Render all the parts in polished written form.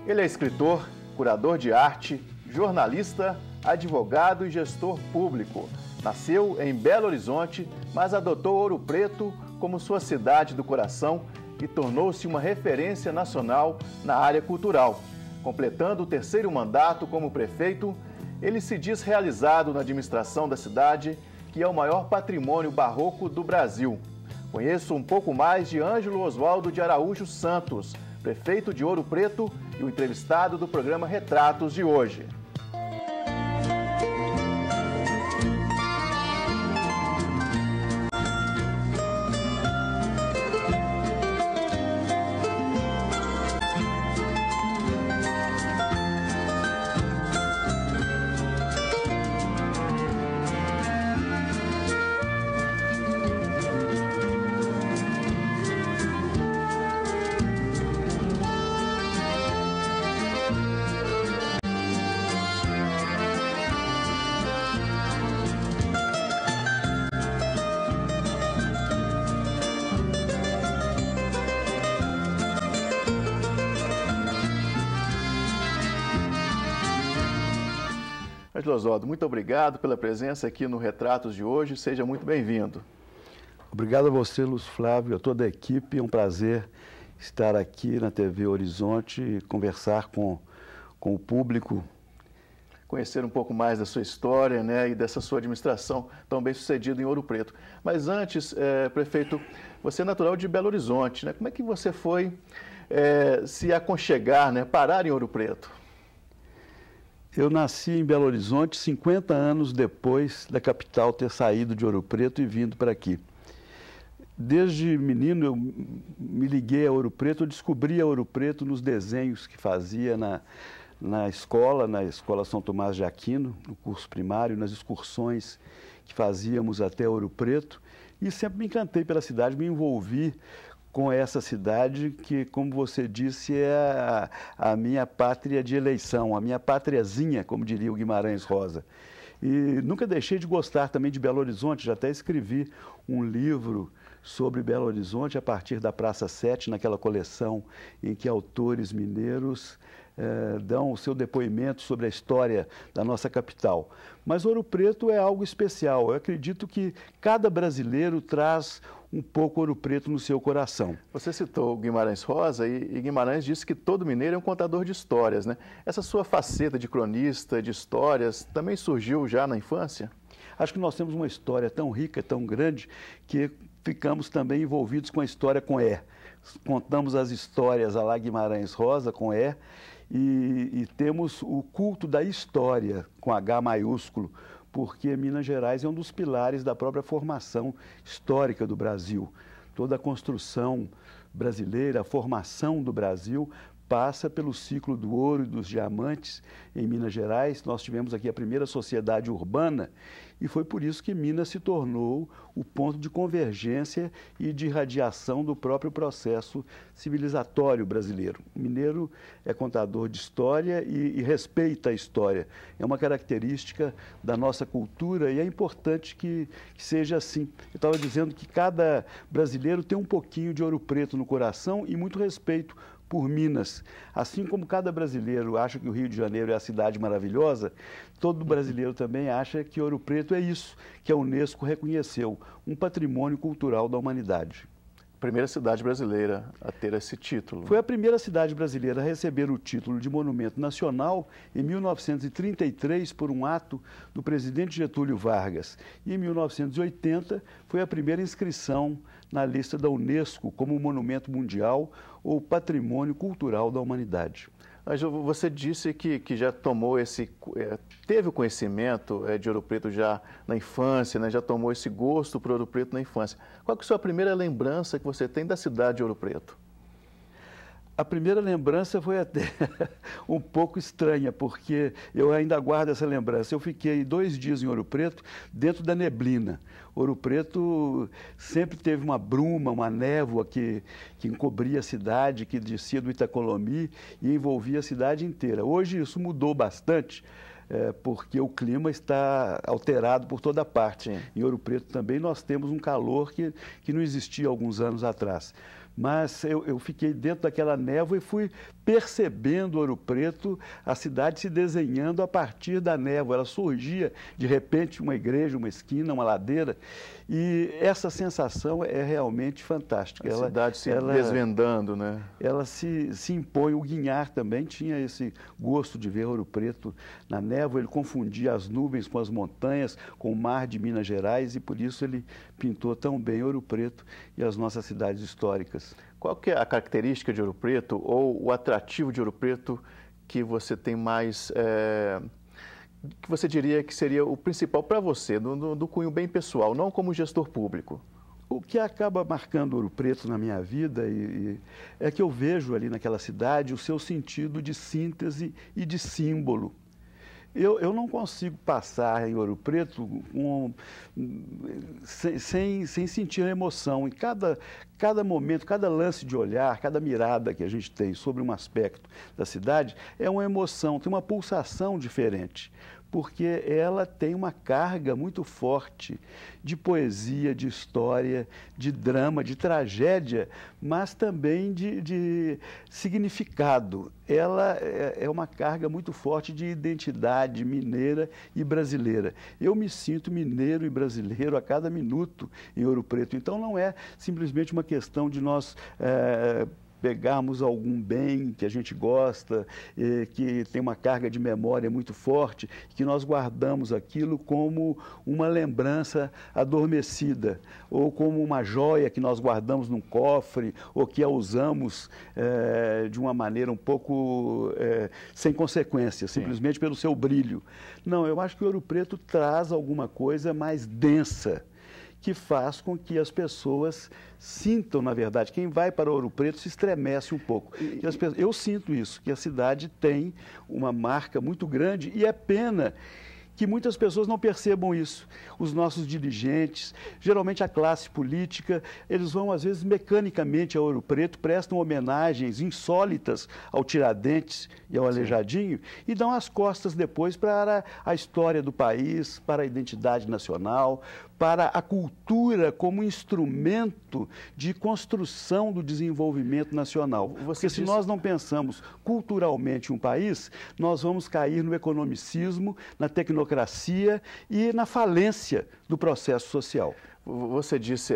Ele é escritor, curador de arte, jornalista, advogado e gestor público. Nasceu em Belo Horizonte, mas adotou Ouro Preto como sua cidade do coração e tornou-se uma referência nacional na área cultural. Completando o terceiro mandato como prefeito, ele se diz realizado na administração da cidade, que é o maior patrimônio barroco do Brasil. Conheço um pouco mais de Ângelo Oswaldo de Araújo Santos, prefeito de Ouro Preto e o entrevistado do programa Retratos de hoje. Ângelo Oswaldo, muito obrigado pela presença aqui no Retratos de hoje. Seja muito bem-vindo. Obrigado a você, Lúcio Flávio, a toda a equipe. É um prazer estar aqui na TV Horizonte e conversar com o público. Conhecer um pouco mais da sua história, né, e dessa sua administração tão bem sucedida em Ouro Preto. Mas antes, prefeito, você é natural de Belo Horizonte, né? Como é que você foi se aconchegar, né, parar em Ouro Preto? Eu nasci em Belo Horizonte 50 anos depois da capital ter saído de Ouro Preto e vindo para aqui. Desde menino eu me liguei a Ouro Preto, eu descobri a Ouro Preto nos desenhos que fazia na escola São Tomás de Aquino, no curso primário, nas excursões que fazíamos até Ouro Preto. E sempre me encantei pela cidade, me envolvi com essa cidade que, como você disse, é a minha pátria de eleição, a minha pátriazinha, como diria o Guimarães Rosa. E nunca deixei de gostar também de Belo Horizonte, já até escrevi um livro sobre Belo Horizonte a partir da Praça 7, naquela coleção em que autores mineiros dão o seu depoimento sobre a história da nossa capital. Mas Ouro Preto é algo especial. Eu acredito que cada brasileiro traz um pouco Ouro Preto no seu coração. Você citou Guimarães Rosa e Guimarães disse que todo mineiro é um contador de histórias, né? Essa sua faceta de cronista de histórias também surgiu já na infância? Acho que nós temos uma história tão rica, tão grande, que ficamos também envolvidos com a história com E. Contamos as histórias a lá Guimarães Rosa com E e temos o culto da história com H maiúsculo, porque Minas Gerais é um dos pilares da própria formação histórica do Brasil. Toda a construção brasileira, a formação do Brasil passa pelo ciclo do ouro e dos diamantes em Minas Gerais. Nós tivemos aqui a primeira sociedade urbana e foi por isso que Minas se tornou o ponto de convergência e de irradiação do próprio processo civilizatório brasileiro. O mineiro é contador de história e respeita a história. É uma característica da nossa cultura e é importante que seja assim. Eu estava dizendo que cada brasileiro tem um pouquinho de Ouro Preto no coração e muito respeito por Minas. Assim como cada brasileiro acha que o Rio de Janeiro é a cidade maravilhosa, todo brasileiro também acha que Ouro Preto é isso, que a Unesco reconheceu, um patrimônio cultural da humanidade. Primeira cidade brasileira a ter esse título. Foi a primeira cidade brasileira a receber o título de monumento nacional em 1933 por um ato do presidente Getúlio Vargas. E em 1980 foi a primeira inscrição na lista da Unesco como monumento mundial ou patrimônio cultural da humanidade. Ângelo, você disse que já tomou teve o conhecimento de Ouro Preto já na infância, né? Já tomou esse gosto por Ouro Preto na infância. Qual que é a sua primeira lembrança que você tem da cidade de Ouro Preto? A primeira lembrança foi até um pouco estranha, porque eu ainda guardo essa lembrança. Eu fiquei 2 dias em Ouro Preto, dentro da neblina. Ouro Preto sempre teve uma bruma, uma névoa que encobria a cidade, que descia do Itacolomi e envolvia a cidade inteira. Hoje isso mudou bastante, porque o clima está alterado por toda parte. Sim. Em Ouro Preto também nós temos um calor que não existia há alguns anos atrás. mas eu fiquei dentro daquela névoa e fui percebendo Ouro Preto, a cidade se desenhando a partir da névoa. Ela surgia, de repente, uma igreja, uma esquina, uma ladeira, e essa sensação é realmente fantástica. A cidade se desvendando, né? Ela se impõe. O Guinhar também tinha esse gosto de ver Ouro Preto na névoa, ele confundia as nuvens com as montanhas, com o mar de Minas Gerais, e por isso ele pintou tão bem Ouro Preto e as nossas cidades históricas. Qual que é a característica de Ouro Preto ou o atrativo de Ouro Preto que você tem mais, que você diria que seria o principal para você, do cunho bem pessoal, não como gestor público? O que acaba marcando Ouro Preto na minha vida é que eu vejo ali naquela cidade o seu sentido de síntese e de símbolo. Eu não consigo passar em Ouro Preto sem sentir a emoção. Em cada momento, cada lance de olhar, cada mirada que a gente tem sobre um aspecto da cidade, é uma emoção, tem uma pulsação diferente, porque ela tem uma carga muito forte de poesia, de história, de drama, de tragédia, mas também de significado. Ela é uma carga muito forte de identidade mineira e brasileira. Eu me sinto mineiro e brasileiro a cada minuto em Ouro Preto. Então não é simplesmente uma questão de nós pegarmos algum bem que a gente gosta, que tem uma carga de memória muito forte, que nós guardamos aquilo como uma lembrança adormecida, ou como uma joia que nós guardamos num cofre, ou que a usamos de uma maneira um pouco sem consequência, simplesmente pelo seu brilho. Não, eu acho que o Ouro Preto traz alguma coisa mais densa, que faz com que as pessoas sintam, na verdade, quem vai para Ouro Preto se estremece um pouco. Eu sinto isso, que a cidade tem uma marca muito grande e é pena que muitas pessoas não percebam isso. Os nossos dirigentes, geralmente a classe política, eles vão, às vezes, mecanicamente a Ouro Preto, prestam homenagens insólitas ao Tiradentes e ao Aleijadinho e dão as costas depois para a história do país, para a identidade nacional, para a cultura como instrumento de construção do desenvolvimento nacional. Porque se nós não pensamos culturalmente um país, nós vamos cair no economicismo, na tecnocracia e na falência do processo social. Você disse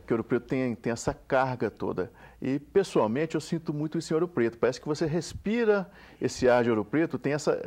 que Ouro Preto tem essa carga toda. E, pessoalmente, eu sinto muito isso em Ouro Preto. Parece que você respira esse ar de Ouro Preto,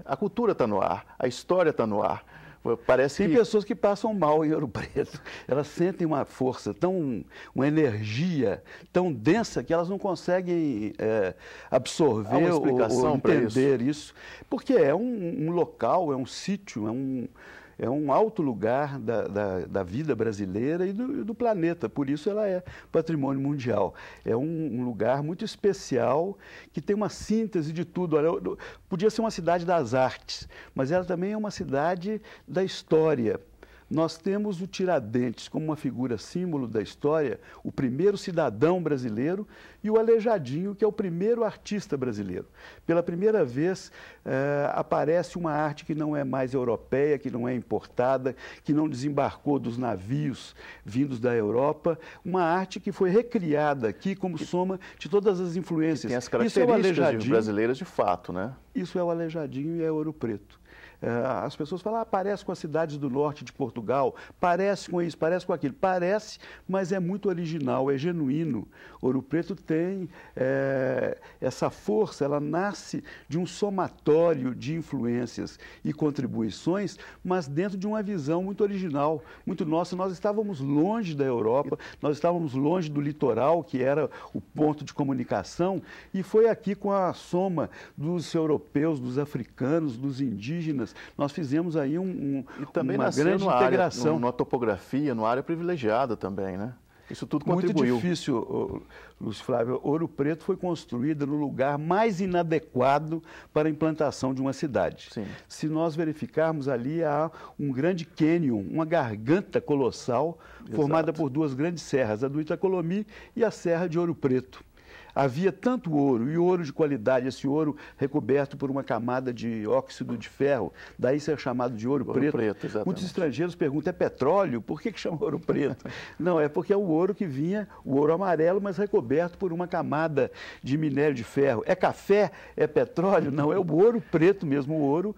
a cultura está no ar, a história está no ar. Tem pessoas que passam mal em Ouro Preto. Elas sentem uma força, uma energia tão densa que elas não conseguem absorver ou entender isso. Porque é um local, é um sítio, é um alto lugar da vida brasileira e do planeta. Por isso ela é patrimônio mundial. É um lugar muito especial, que tem uma síntese de tudo. Olha, podia ser uma cidade das artes, mas ela também é uma cidade da história. Nós temos o Tiradentes como uma figura símbolo da história, o primeiro cidadão brasileiro, e o Aleijadinho, que é o primeiro artista brasileiro. Pela primeira vez, aparece uma arte que não é mais europeia, que não é importada, que não desembarcou dos navios vindos da Europa, uma arte que foi recriada aqui como soma de todas as influências. E tem as características brasileiras de fato, né? Isso é o Aleijadinho e é Ouro Preto. As pessoas falam, parece com as cidades do norte de Portugal, parece com isso, parece com aquilo. Parece, mas é muito original, é genuíno. Ouro Preto tem essa força, ela nasce de um somatório de influências e contribuições, mas dentro de uma visão muito original, muito nossa. Nós estávamos longe da Europa, nós estávamos longe do litoral, que era o ponto de comunicação, e foi aqui com a soma dos europeus, dos africanos, dos indígenas, nós fizemos aí uma grande integração. Numa topografia, numa área privilegiada também, né? Isso tudo contribuiu. Muito difícil, Lúcio Flávio. Ouro Preto foi construída no lugar mais inadequado para a implantação de uma cidade. Sim. Se nós verificarmos ali, há um grande cânion, uma garganta colossal, formada por duas grandes serras, a do Itacolomi e a Serra de Ouro Preto. havia tanto ouro, e ouro de qualidade, esse ouro recoberto por uma camada de óxido de ferro, daí ser chamado de ouro preto. Exatamente. Muitos estrangeiros perguntam, é petróleo? Por que chama ouro preto? Não, é porque é o ouro que vinha, o ouro amarelo, mas recoberto por uma camada de minério de ferro. É café? É petróleo? Não, é o ouro preto mesmo, o ouro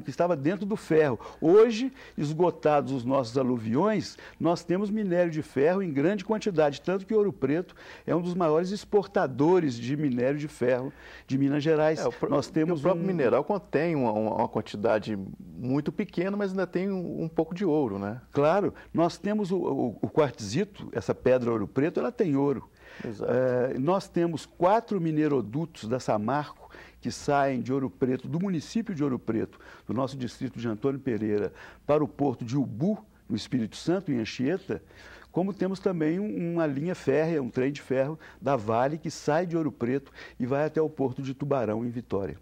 que estava dentro do ferro. Hoje, esgotados os nossos aluviões, nós temos minério de ferro em grande quantidade, tanto que Ouro Preto é um dos maiores exportadores de minério de ferro de Minas Gerais. Nós temos o próprio mineral contém uma quantidade muito pequena, mas ainda tem um pouco de ouro, né? Claro, nós temos o quartzito, essa pedra Ouro Preto, ela tem ouro. Exato. Nós temos 4 minerodutos da Samarco que saem de Ouro Preto, do município de Ouro Preto, do nosso distrito de Antônio Pereira, para o porto de Ubu, no Espírito Santo, em Anchieta, como temos também uma linha férrea, um trem de ferro da Vale, que sai de Ouro Preto e vai até o porto de Tubarão, em Vitória.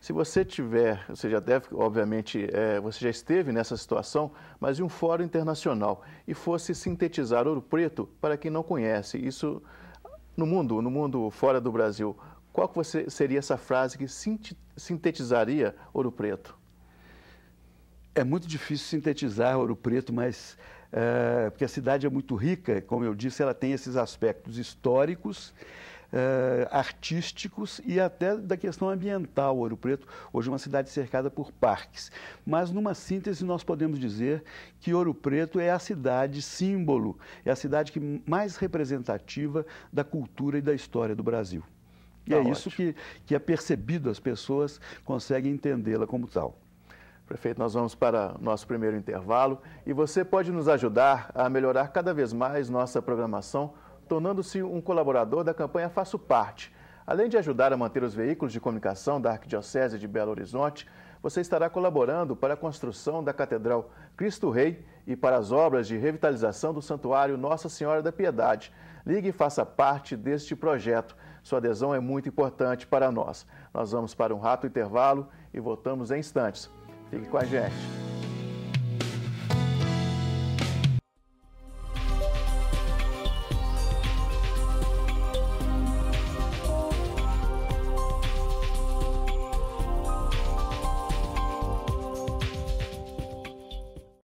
Se você tiver, você já deve, obviamente, você já esteve nessa situação, mas em um fórum internacional, e fosse sintetizar Ouro Preto, para quem não conhece, isso no mundo fora do Brasil, qual que seria essa frase que sintetizaria Ouro Preto? É muito difícil sintetizar Ouro Preto, mas porque a cidade é muito rica, como eu disse, ela tem esses aspectos históricos, artísticos e até da questão ambiental. Ouro Preto hoje é uma cidade cercada por parques, mas numa síntese nós podemos dizer que Ouro Preto é a cidade símbolo, é a cidade mais representativa da cultura e da história do Brasil. E é isso que é percebido, as pessoas conseguem entendê-la como tal. Prefeito, nós vamos para nosso primeiro intervalo e você pode nos ajudar a melhorar cada vez mais nossa programação, tornando-se um colaborador da campanha Faço Parte. Além de ajudar a manter os veículos de comunicação da Arquidiocese de Belo Horizonte, você estará colaborando para a construção da Catedral Cristo Rei e para as obras de revitalização do Santuário Nossa Senhora da Piedade. Ligue e faça parte deste projeto. Sua adesão é muito importante para nós. Nós vamos para um rápido intervalo e voltamos em instantes. Fique com a gente.